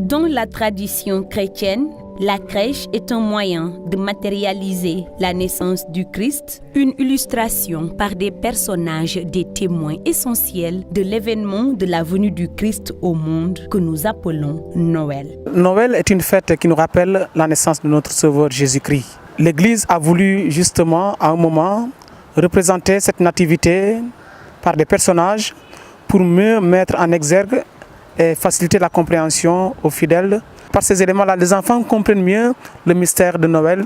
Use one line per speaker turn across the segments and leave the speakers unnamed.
Dans la tradition chrétienne, la crèche est un moyen de matérialiser la naissance du Christ, une illustration par des personnages, des témoins essentiels de l'événement de la venue du Christ au monde que nous appelons Noël.
Noël est une fête qui nous rappelle la naissance de notre Sauveur Jésus-Christ. L'Église a voulu justement à un moment représenter cette nativité par des personnages pour mieux mettre en exergue et faciliter la compréhension aux fidèles. Par ces éléments-là, les enfants comprennent mieux le mystère de Noël,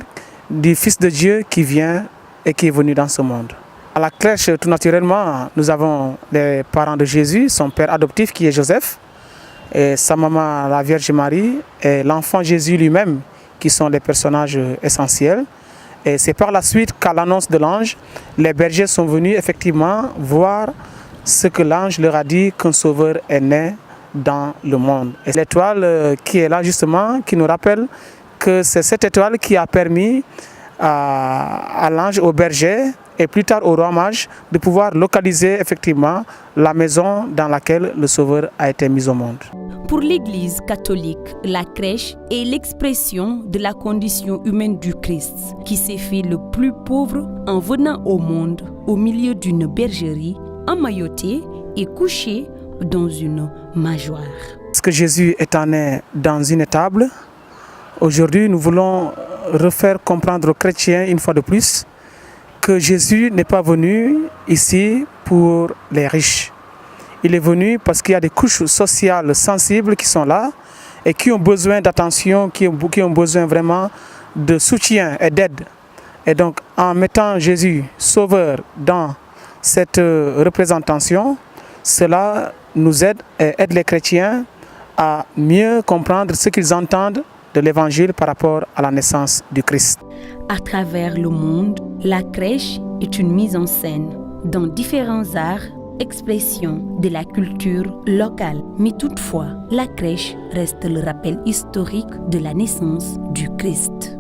du Fils de Dieu qui vient et qui est venu dans ce monde. À la crèche, tout naturellement, nous avons les parents de Jésus, son père adoptif qui est Joseph, et sa maman, la Vierge Marie, et l'enfant Jésus lui-même, qui sont les personnages essentiels. Et c'est par la suite qu'à l'annonce de l'ange, les bergers sont venus effectivement voir ce que l'ange leur a dit, qu'un sauveur est né dans le monde. Et l'étoile qui est là justement, qui nous rappelle que c'est cette étoile qui a permis à l'ange, au berger et plus tard au roi mage de pouvoir localiser effectivement la maison dans laquelle le sauveur a été mis au monde.
Pour l'Église catholique, la crèche est l'expression de la condition humaine du Christ, qui s'est fait le plus pauvre en venant au monde au milieu d'une bergerie, emmailloté et couché dans une mangeoire.
Parce que Jésus est né dans une étable, aujourd'hui nous voulons refaire comprendre aux chrétiens une fois de plus que Jésus n'est pas venu ici pour les riches. Il est venu parce qu'il y a des couches sociales sensibles qui sont là et qui ont besoin d'attention, qui ont besoin vraiment de soutien et d'aide. Et donc en mettant Jésus sauveur dans cette représentation, cela nous aide et aide les chrétiens à mieux comprendre ce qu'ils entendent de l'évangile par rapport à la naissance du Christ.
À travers le monde, la crèche est une mise en scène dans différents arts, expression de la culture locale. Mais toutefois, la crèche reste le rappel historique de la naissance du Christ.